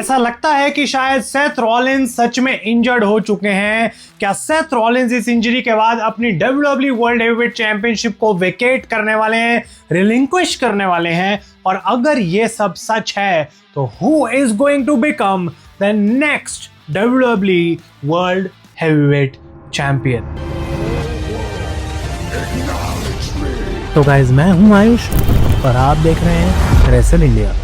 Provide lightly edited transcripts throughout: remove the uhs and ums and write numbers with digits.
ऐसा लगता है कि शायद सेथ रॉलिंस सच में इंजर्ड हो चुके हैं। क्या सेथ रॉलिंस इस इंजरी के बाद अपनी WWE वर्ल्ड हेवीवेट चैंपियनशिप को वेकेट करने वाले हैं, रिलिंक्विश करने वाले हैं? और अगर ये सब सच है तो who is going to become the next WWE world heavyweight champion? तो गाइस, मैं हूं आयुष और आप देख रहे हैं रेसल इंडिया।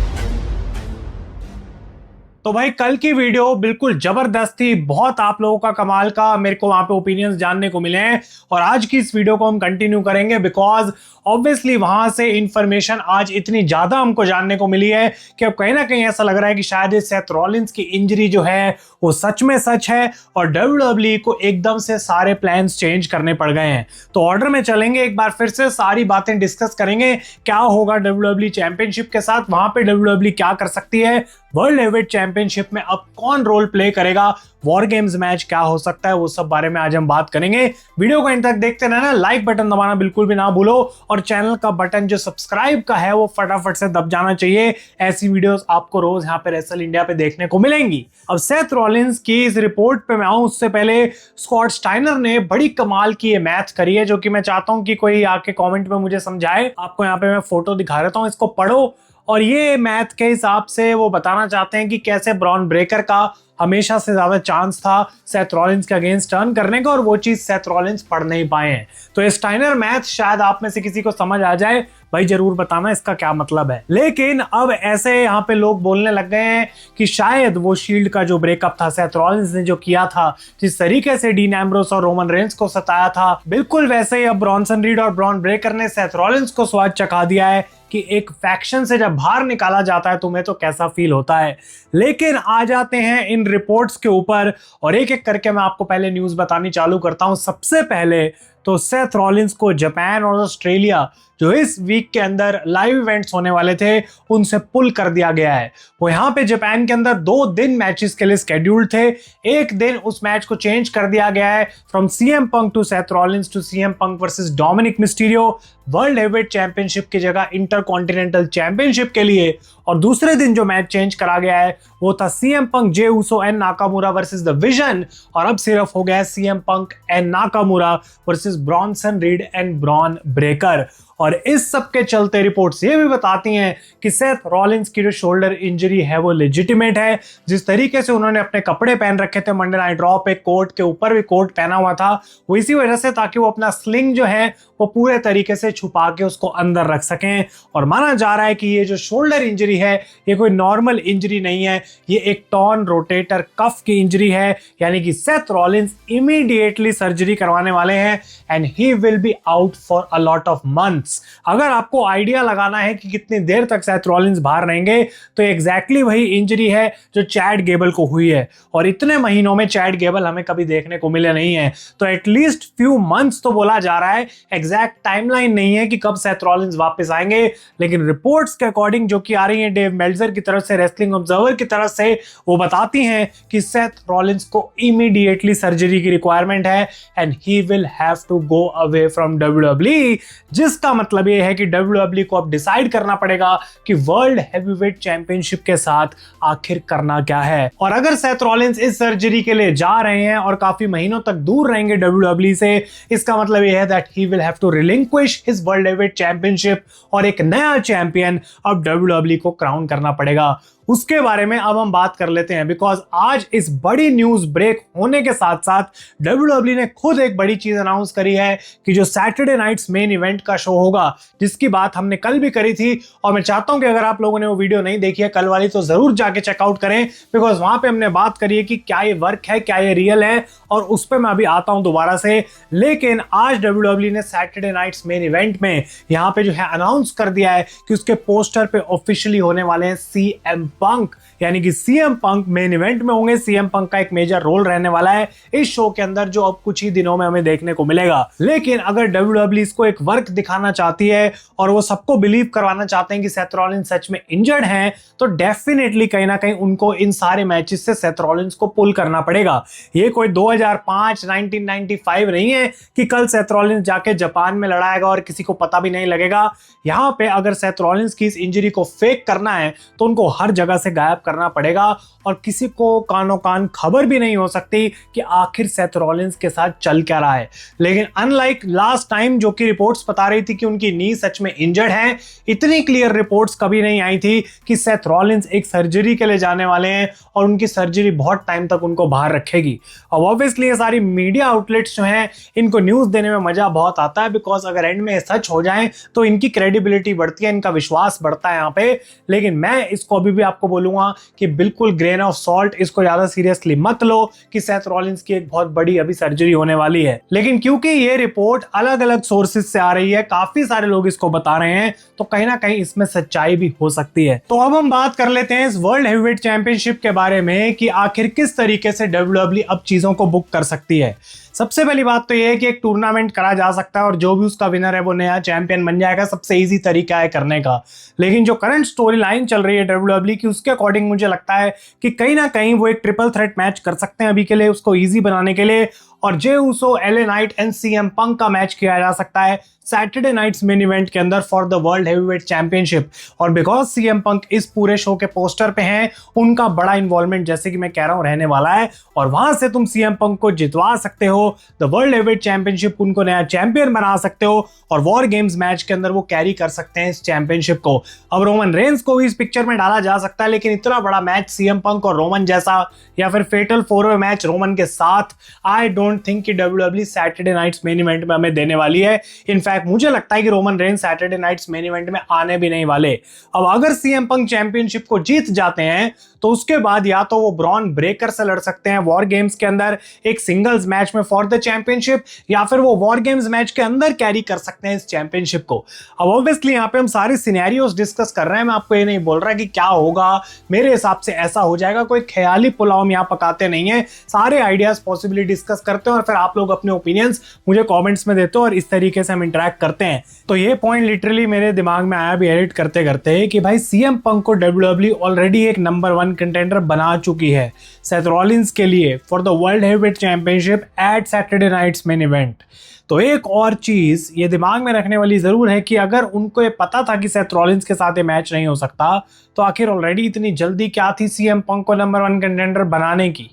तो भाई, कल की वीडियो बिल्कुल जबरदस्त थी, बहुत आप लोगों का कमाल का मेरे को वहां पे ओपिनियंस जानने को मिले हैं। और आज की इस वीडियो को हम कंटिन्यू करेंगे बिकॉज ऑब्वियसली वहां से इंफॉर्मेशन आज इतनी ज्यादा हमको जानने को मिली है कि अब कहीं ना कहीं ऐसा लग रहा है कि शायद सेथ रॉलिंस की इंजरी जो है वो सच में सच है और WWE को एकदम से सारे प्लान्स चेंज करने पड़ गए हैं। तो ऑर्डर में चलेंगे, एक बार फिर से सारी बातें डिस्कस करेंगे। क्या होगा WWE चैंपियनशिप के साथ, वहां पे WWE क्या कर सकती है, वर्ल्ड हेवीवेट चैंपियनशिप में अब कौन रोल प्ले करेगा, वॉर गेम्स मैच क्या हो सकता है, वो सब बारे में आज हम बात करेंगे। वीडियो को एंड तक देखते रहना, लाइक बटन दबाना बिल्कुल भी ना भूलो और चैनल का बटन जो सब्सक्राइब का है वो फटाफट से दब जाना चाहिए। ऐसी वीडियोस आपको रोज यहाँ पे रेसल इंडिया पे देखने को मिलेंगी। अब सेथ रॉलिंस की इस रिपोर्ट पे मैं आऊं उससे पहले स्कॉट स्टाइनर ने बड़ी कमाल की ये मैथ करी है, जो कि मैं चाहता हूं कि कोई आके कॉमेंट में मुझे समझाए। आपको यहाँ पे मैं फोटो दिखा देता हूँ, इसको पढ़ो। और ये मैथ के हिसाब से वो बताना चाहते हैं कि कैसे ब्रॉन ब्रेकर का हमेशा से ज्यादा चांस था सेथ रॉलिंस के अगेंस्ट टर्न करने का, और वो चीज सेथ रॉलिंस पढ़ नहीं पाए हैं। तो स्टाइनर मैथ शायद आप में से किसी को समझ आ जाए, भाई जरूर बताना इसका क्या मतलब है। लेकिन अब ऐसे यहाँ पे लोग बोलने लग गए हैं कि शायद वो शील्ड का जो ब्रेकअप था, सेथ रॉलिंस ने जो किया था, जिस तरीके से डीन एम्ब्रोस और रोमन रेंस को सताया था, बिल्कुल वैसे ही अब ब्रॉनसन रीड और ब्रॉन ब्रेकर ने सेथ रॉलिंस को स्वाद चखा दिया है कि एक फैक्शन से जब बाहर निकाला जाता है तुम्हें तो कैसा फील होता है। लेकिन आ जाते हैं इन रिपोर्ट्स के ऊपर और एक एक करके मैं आपको पहले न्यूज बतानी चालू करता हूं। सबसे पहले तो सेथ रॉलिंस को जापान और ऑस्ट्रेलिया जो इस वीक के अंदर लाइव इवेंट्स होने वाले थे उनसे पुल कर दिया गया है। वो यहाँ पे जापान के अंदर 2 दिन मैचेस के लिए स्केड्यूल्ड थे, एक दिन उस मैच को चेंज कर दिया गया है from CM Punk to Seth Rollins to CM Punk versus Dominik Mysterio world heavyweight championship की जगह इंटरकॉन्टिनेंटल चैंपियनशिप के लिए। और दूसरे दिन जो मैच चेंज करा गया है वो था CM Punk Jey Uso and Nakamura versus the Vision, और अब सिर्फ हो गया है CM Punk and Nakamura versus Bronson Reed and Bron Breakker. और इस सब के चलते रिपोर्ट्स ये भी बताती हैं कि सेथ रॉलिंस की जो शोल्डर इंजरी है वो लेजिटिमेट है। जिस तरीके से उन्होंने अपने कपड़े पहन रखे थे मंडे नाइट रॉ पे, कोट के ऊपर भी कोट पहना हुआ था, वो इसी वजह से ताकि वो अपना स्लिंग जो है वो पूरे तरीके से छुपा के उसको अंदर रख सकें। और माना जा रहा है कि ये जो शोल्डर इंजरी है ये कोई नॉर्मल इंजरी नहीं है, ये एक टॉर्न रोटेटर कफ की इंजरी है, यानी कि सेथ रॉलिंस इमीडिएटली सर्जरी करवाने वाले हैं and he will be out for a lot of months. अगर आपको आइडिया लगाना है कि कितनी देर तक सेथ रॉलिंस बाहर रहेंगे तो एग्जैक्टली वही इंजरी है जो चैड गेबल को हुई है, और इतने महीनों में चैड गेबल हमें कभी देखने को मिले नहीं है। तो एटलीस्ट फ्यू मंथ्स तो बोला जा रहा है, एग्जैक्ट टाइमलाइन नहीं है कि कब सेथ रॉलिंस वापस आएंगे। लेकिन रिपोर्ट्स के अकॉर्डिंग जो कि आ रही है डेव मेल्जर की तरफ से, रेसलिंग ऑब्जर्वर की तरफ से, वो बताती हैं कि सेथ रॉलिंस को इमीडिएटली सर्जरी की रिक्वायरमेंट है and he will have to go away from WWE, जिसका मतलब ये है कि WWE को अब डिसाइड करना पड़ेगा कि वर्ल्ड हेवीवेट चैंपियनशिप के साथ आखिर करना क्या है। और अगर सेथ रॉलिंस इस सर्जरी के लिए जा रहे हैं और काफी महीनों तक दूर रहेंगे WWE से, इसका मतलब ये है that he will have to relinquish his world heavyweight championship और एक नया चैंपियन अब WWE को क्राउन करना पड़ेगा। उसके बारे में अब हम बात कर लेते हैं बिकॉज आज इस बड़ी न्यूज ब्रेक होने के साथ साथ WWE ने खुद एक बड़ी चीज अनाउंस करी है कि जो सैटरडे नाइट्स मेन इवेंट का शो होगा, जिसकी बात हमने कल भी करी थी, और मैं चाहता हूं कि अगर आप लोगों ने वो वीडियो नहीं देखी है कल वाली तो जरूर जाके चेकआउट करें बिकॉज वहां पे हमने बात करी है कि क्या ये वर्क है, क्या ये रियल है, और उस पर मैं अभी आता हूं दोबारा से। लेकिन आज WWE ने सैटरडे नाइट्स मेन इवेंट में यहां पे जो है अनाउंस कर दिया है कि उसके पोस्टर पे ऑफिशियली होने वाले हैं CM पंक, यानी कि CM पंक मेन इवेंट में होंगे। CM पंक का एक मेजर रोल रहने वाला है इस शो के अंदर जो अब कुछ ही दिनों में हमें देखने को मिलेगा। लेकिन अगर WWE इसको एक वर्क दिखाना चाहती है और वो सबको बिलीव करवाना चाहते हैं कि सेथ रॉलिंस सच में इंजर्ड हैं, तो डेफिनेटली कहीं ना कहीं उनको इन सारे मैचेस से सेथ रॉलिंस को पुल करना पड़ेगा। ये कोई 2005 1995 नहीं है कि कल सेथ रॉलिंस जाके जापान में लड़ाएगा और किसी को पता भी नहीं लगेगा। यहां पे अगर सेथ रॉलिंस की इस इंजरी को फेक करना है तो उनको हर जगह से गायब करना पड़ेगा और किसी को कानो कान खबर भी नहीं हो सकती कि आखिर सेथ रॉलिंस के साथ चल क्या रहा है। लेकिन अनलाइक लास्ट टाइम जो कि रिपोर्ट्स बता रही थी कि उनकी नी सच में इंजर्ड है, इतनी क्लियर रिपोर्ट्स कभी नहीं आई थी कि सेथ रॉलिंस एक सर्जरी के लिए जाने वाले हैं और उनकी सर्जरी बहुत टाइम तक उनको बाहर रखेगी। अब ऑब्वियसली ये सारी मीडिया आउटलेट्स जो हैं इनको न्यूज़ देने में मजा बहुत आता है, बिकॉज अगर एंड में सच हो जाए तो इनकी क्रेडिबिलिटी बढ़ती है, इनका विश्वास बढ़ता है यहाँ पे। लेकिन मैं इसको अभी भी आपको बोलूंगा कि बिल्कुल ग्रेन ऑफ सॉल्ट, इसको ज्यादा सीरियसली मत लो कि सेथ रॉलिंस की एक बहुत बड़ी अभी सर्जरी होने वाली है। लेकिन क्योंकि ये रिपोर्ट अलग अलग सोर्सेज से आ रही है, काफी सारे लोग इसको बता रहे हैं, तो कहीं ना कहीं इसमें सच्चाई भी हो सकती है। तो अब हम बात कर लेते हैं इस वर्ल्ड हेवीवेट चैंपियनशिप के बारे में कि आखिर किस तरीके से WWE अब चीजों को बुक कर सकती है। सबसे पहली बात तो यह है कि एक टूर्नामेंट करा जा सकता है और जो भी उसका विनर है वो नया चैंपियन बन जाएगा, सबसे इजी तरीका है करने का। लेकिन जो करंट स्टोरी लाइन चल रही है WWE की, उसके अकॉर्डिंग मुझे लगता है कि कहीं ना कहीं वो एक ट्रिपल थ्रेट मैच कर सकते हैं अभी के लिए, उसको इजी बनाने के लिए। और जे उसो, LA नाइट एंड CM पंक का मैच किया जा सकता है सैटरडे नाइट्स मेन इवेंट के अंदर for the world heavyweight championship. और बिकॉज CM पंक इस पूरे शो के पोस्टर पे हैं, उनका बड़ा इन्वॉल्वमेंट जैसे कि मैं कह रहा हूं रहने वाला है, और वहां से तुम CM पंक को जितवा सकते हो द वर्ल्ड हेवीवेट चैंपियनशिप, उनको नया चैंपियन बना सकते हो और वॉर गेम्स मैच के अंदर वो कैरी कर सकते हैं इस चैंपियनशिप को। अब रोमन रेंस को भी इस पिक्चर में डाला जा सकता है, लेकिन इतना बड़ा मैच CM पंक और रोमन जैसा, या फिर फेटल 4-वे मैच रोमन के साथ, आई डोंट थिंक कि WWE Saturday night's main event में हमें देने वाली है। इनफैक्ट मुझे लगता है कि Roman Reigns Saturday night's main event में आने भी नहीं वाले। अब अगर CM पंक चैंपियनशिप को जीत जाते हैं तो उसके बाद या तो वो ब्रॉन ब्रेकर से लड़ सकते हैं वॉर गेम्स के अंदर एक सिंगल्स मैच में फॉर द चैंपियनशिप, या फिर वो वॉर गेम्स मैच के अंदर कैरी कर सकते हैं इस चैंपियनशिप को। अब ऑब्वियसली यहाँ पे हम सारे सिनेरियोस डिस्कस कर रहे हैं, मैं आपको ये नहीं बोल रहा कि क्या होगा, मेरे हिसाब से ऐसा हो जाएगा, कोई ख्याली पुलाव हम यहाँ पकाते नहीं है, सारे आइडियाज पॉसिबिलिटी डिस्कस करते हैं और फिर आप लोग अपने ओपिनियंस मुझे कमेंट्स में देते हो और इस तरीके से हम इंटरेक्ट करते हैं। तो ये पॉइंट लिटरली मेरे दिमाग में आया भी एडिट करते करते कि भाई CM पंक को WWE ऑलरेडी एक नंबर 1 कंटेंडर बना चुकी है सेथ रॉलिंस के लिए for the world heavyweight championship at Saturday night's main event. तो एक और चीज ये दिमाग में रखने वाली जरूर है कि अगर उनको ये पता था कि सेथ रॉलिंस के साथ ये मैच नहीं हो सकता, तो आखिर ऑलरेडी इतनी जल्दी क्या थी CM पंक को नंबर 1 कंटेंडर बनाने की।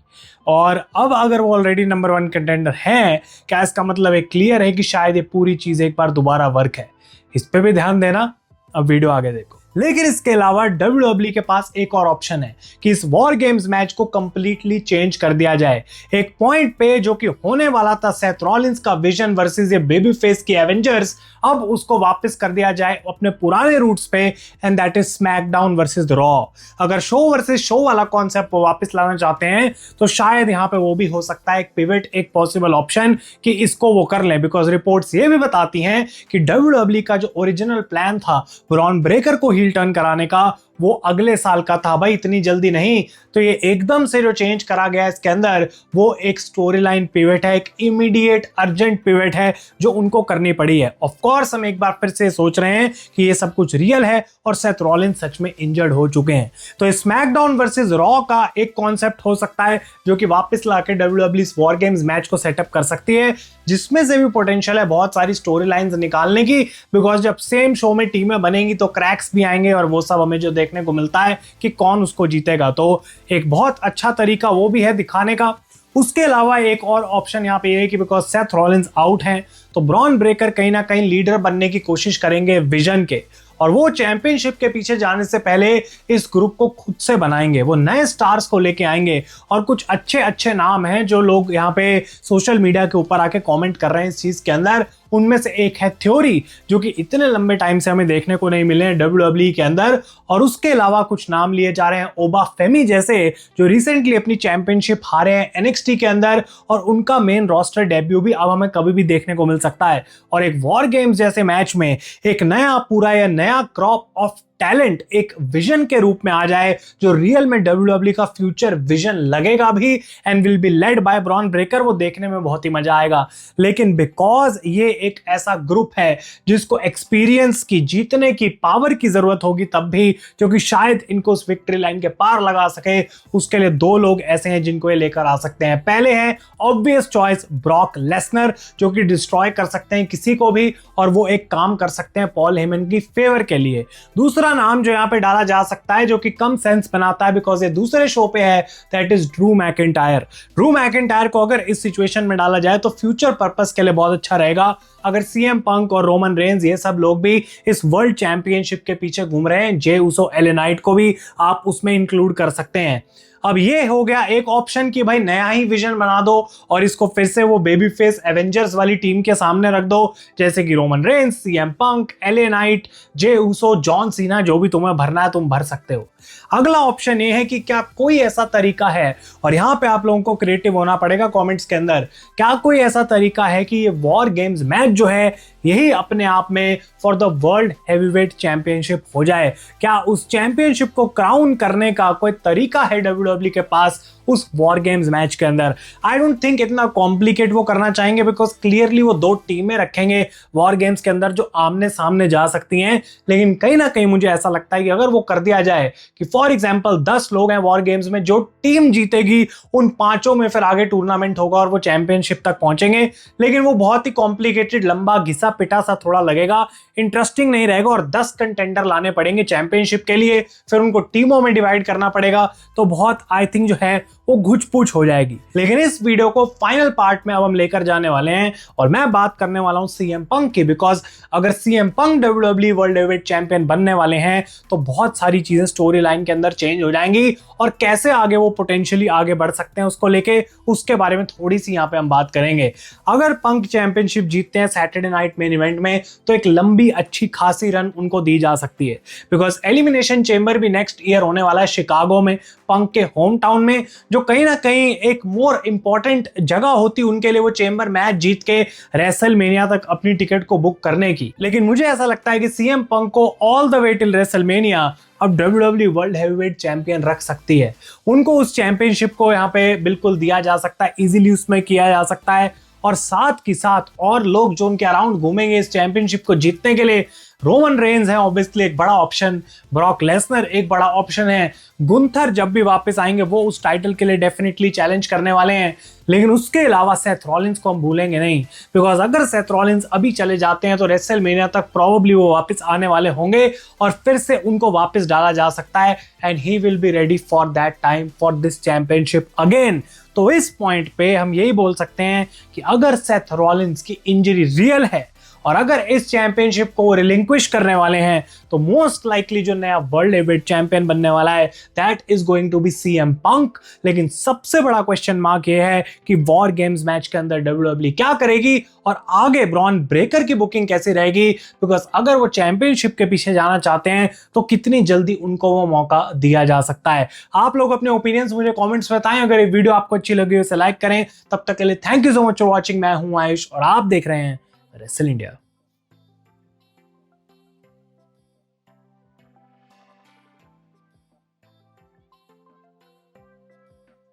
और अब अगर वो ऑलरेडी नंबर 1 कंटेंडर है, क्या इसका मतलब एक क्लियर है कि शायद ये पूरी चीज एक बार दोबारा वर्क है। इस पे भी ध्यान देना, अब वीडियो आगे देखो। लेकिन इसके अलावा WWE के पास एक और ऑप्शन है कि इस वॉर गेम्स मैच को कंप्लीटली चेंज कर दिया जाए। एक पॉइंट पे जो कि होने वाला था सेथ रॉलिंस का विजन वर्सेस ये बेबी फेस की एवेंजर्स, अब उसको वापस कर दिया जाए अपने पुराने रूट्स पे, and that is SmackDown versus the raw. अगर शो वर्सेस शो वाला कॉन्सेप्ट वापस लाना चाहते हैं तो शायद यहाँ पे वो भी हो सकता है एक पिवट, एक पॉसिबल ऑप्शन कि इसको वो कर लें, बिकॉज रिपोर्ट्स ये भी बताती हैं कि WWE का जो ओरिजिनल प्लान था ब्रॉन ब्रेकर को हील टर्न कराने का, वो अगले साल का था भाई, इतनी जल्दी नहीं। तो ये एकदम से जो चेंज करा गया है इसके अंदर, वो एक स्टोरी लाइन पिवट है, एक इमीडिएट अर्जेंट पिवट है जो उनको करनी पड़ी है। ऑफ कोर्स हम एक बार फिर से सोच रहे हैं कि ये सब कुछ रियल है और सेथ रॉलिंस सच में इंजर्ड हो चुके हैं। तो स्मैकडाउन वर्सेस रॉ का एक कॉन्सेप्ट हो सकता है जो कि वापस लाके WWE इस वॉर गेम्स मैच को सेटअप कर सकती है, जिसमें से भी पोटेंशियल है बहुत सारी स्टोरी लाइंस निकालने की, बिकॉज जब सेम शो में टीमें बनेंगी तो क्रैक्स भी आएंगे और वो सब हमें जो देखने को मिलता है कि कौन उसको जीतेगा। तो एक बहुत अच्छा तरीका वो भी है दिखाने का। उसके अलावा एक और ऑप्शन यहाँ पे ये है कि बिकॉज सेथ रॉलिंस आउट हैं तो ब्रॉन ब्रेकर कहीं ना कहीं लीडर बनने की कोशिश करेंगे विजन के, और वो चैंपियनशिप के पीछे जाने से पहले इस ग्रुप को खुद से बनाएंगे, वो नए स्टार्स को लेके आएंगे। और कुछ अच्छे अच्छे नाम हैं जो लोग यहाँ पे सोशल मीडिया के ऊपर आके कमेंट कर रहे हैं इस चीज के अंदर। उनमें से एक है थ्योरी, जो कि इतने लंबे टाइम से हमें देखने को नहीं मिले हैं WWE के अंदर। और उसके अलावा कुछ नाम लिए जा रहे हैं ओबा फेमी जैसे, जो रिसेंटली अपनी चैंपियनशिप हारे हैं NXT के अंदर, और उनका मेन रोस्टर डेब्यू भी अब हमें कभी भी देखने को मिल सकता है। और एक वॉर गेम्स जैसे मैच में एक नया पूरा या नया क्रॉप ऑफ टैलेंट एक विजन के रूप में आ जाए, जो रियल में WWE का फ्यूचर विजन लगेगा भी and will be led by Bron Breakker, वो देखने में बहुत ही मजा आएगा। लेकिन बिकॉज ये एक ऐसा ग्रुप है जिसको एक्सपीरियंस की, जीतने की पावर की जरूरत होगी तब भी, क्योंकि शायद इनको उस विक्ट्री लाइन के पार लगा सके, उसके लिए दो लोग ऐसे हैं जिनको ये लेकर आ सकते हैं। पहले है ऑब्वियस चॉइस ब्रॉक लेसनर, जो कि डिस्ट्रॉय कर सकते हैं किसी को भी, और वो एक काम कर सकते हैं पॉल हेमन की फेवर के लिए। दूसरा दूसरा नाम जो यहाँ पे डाला जा सकता है जो कि कम सेंस बनाता है बिकॉज ये दूसरे शो पे है, that is Drew McIntyre. Drew McIntyre को अगर इस सिचुएशन में डाला जाए तो फ्यूचर पर्पस के लिए बहुत अच्छा रहेगा। अगर सीएम पंक और रोमन रेंज ये सब लोग भी इस वर्ल्ड चैंपियनशिप के पीछे घूम रहे हैं, जे उसो, एले नाइट को भी आप उसमें इंक्लूड कर सकते हैं। अब ये हो गया एक ऑप्शन कि भाई नया ही विजन बना दो और इसको फिर से वो बेबी फेस एवेंजर्स वाली टीम के सामने रख दो, जैसे कि Roman Reigns, CM Punk, LA Knight, जे उसो, जॉन सीना, जो भी तुम्हें भरना है तुम भर सकते हो। अगला ऑप्शन ये है कि क्या कोई ऐसा तरीका है, और यहां पे आप लोगों को क्रिएटिव होना पड़ेगा कमेंट्स के अंदर, क्या कोई ऐसा तरीका है कि ये वॉर गेम्स मैच जो है यही अपने आप में for the world heavyweight championship हो जाए? क्या उस चैंपियनशिप को क्राउन करने का कोई तरीका है डब्ल्यूडब्ल्यू के पास उस वॉर गेम्स मैच के अंदर? आई डोंट थिंक इतना कॉम्प्लिकेट वो करना चाहेंगे बिकॉज क्लियरली वो दो टीमें रखेंगे वॉर गेम्स के अंदर जो आमने सामने जा सकती हैं। लेकिन कहीं ना कहीं मुझे ऐसा लगता है कि अगर वो कर दिया जाए कि फॉर एग्जांपल 10 लोग हैं वॉर गेम्स में, जो टीम जीतेगी उन 5 में फिर आगे टूर्नामेंट होगा और वो चैंपियनशिप तक पहुंचेंगे। लेकिन वो बहुत ही कॉम्प्लिकेटेड, लंबा, घिसा पिटा सा थोड़ा लगेगा, इंटरेस्टिंग नहीं रहेगा और 10 कंटेंडर लाने पड़ेंगे चैंपियनशिप के लिए, फिर उनको टीमों में डिवाइड करना पड़ेगा, तो बहुत आई थिंक जो है वो घुच पुच हो जाएगी। लेकिन इस वीडियो को फाइनल पार्ट में अब हम लेकर जाने वाले हैं और मैं बात करने वाला हूं सीएम पंक की, बिकॉज अगर CM Punk WWE world heavyweight champion बनने वाले हैं तो बहुत सारी चीजें स्टोरी लाइन के अंदर चेंज हो जाएंगी और कैसे आगे वो पोटेंशियली आगे बढ़ सकते हैं उसको लेके, उसके बारे में थोड़ी सी यहाँ पे हम बात करेंगे। अगर पंक चैंपियनशिप जीतते हैं सैटरडे नाइट मेन इवेंट में तो एक लंबी अच्छी खासी रन उनको दी जा सकती है, बिकॉज एलिमिनेशन चेंबर भी नेक्स्ट ईयर होने वाला है शिकागो में, पंक के होम टाउन में, जो कहीं ना कहीं एक मोर इंपॉर्टेंट जगह होती उनके लिए वो चेंबर मैच जीत के रेसलमेनिया तक अपनी टिकट को बुक करने की। लेकिन मुझे ऐसा लगता है कि सीएम पंक को all the way till WrestleMania अब डब्ल्यूडब्ल्यू वर्ल्ड हैवीवेट चैंपियन रख सकती है। उनको उस चैंपियनशिप को यहाँ पे बिल्कुल दिया जा सकता है, इजीली उसमें किया जा सकता है और साथ ही साथ और लोग जो उनके अराउंड घूमेंगे इस चैंपियनशिप को जीतने के लिए। रोमन रेंज है ऑब्वियसली एक बड़ा ऑप्शन, ब्रॉक लेसनर एक बड़ा ऑप्शन है, गुंथर जब भी वापस आएंगे वो उस टाइटल के लिए डेफिनेटली चैलेंज करने वाले हैं। लेकिन उसके अलावा सेथ रॉलिंस को हम भूलेंगे नहीं, बिकॉज अगर सेथ रॉलिंस अभी चले जाते हैं तो रेसलमेनिया तक प्रोबेबली वो वापस आने वाले होंगे और फिर से उनको वापस डाला जा सकता है and he will be ready for that time for this championship again. तो इस पॉइंट पे हम यही बोल सकते हैं कि अगर सेथ रॉलिंस की इंजरी रियल है और अगर इस चैंपियनशिप को वो रिलिंक्विश करने वाले हैं तो मोस्ट लाइकली जो नया वर्ल्ड हेवीवेट चैंपियन बनने वाला है that is going to be CM Punk. लेकिन सबसे बड़ा क्वेश्चन मार्क ये है कि वॉर गेम्स मैच के अंदर डब्ल्यूडब्ल्यू क्या करेगी और आगे ब्रॉन ब्रेकर की बुकिंग कैसी रहेगी, बिकॉज अगर वो चैंपियनशिप के पीछे जाना चाहते हैं तो कितनी जल्दी उनको वो मौका दिया जा सकता है। आप लोग अपने ओपिनियंस मुझे कमेंट्स में बताएं। अगर ये वीडियो आपको अच्छी लगी हो इसे लाइक करें। तब तक के लिए thank you so much for watching. मैं हूं आयुष और आप देख रहे हैं रेसल इंडिया।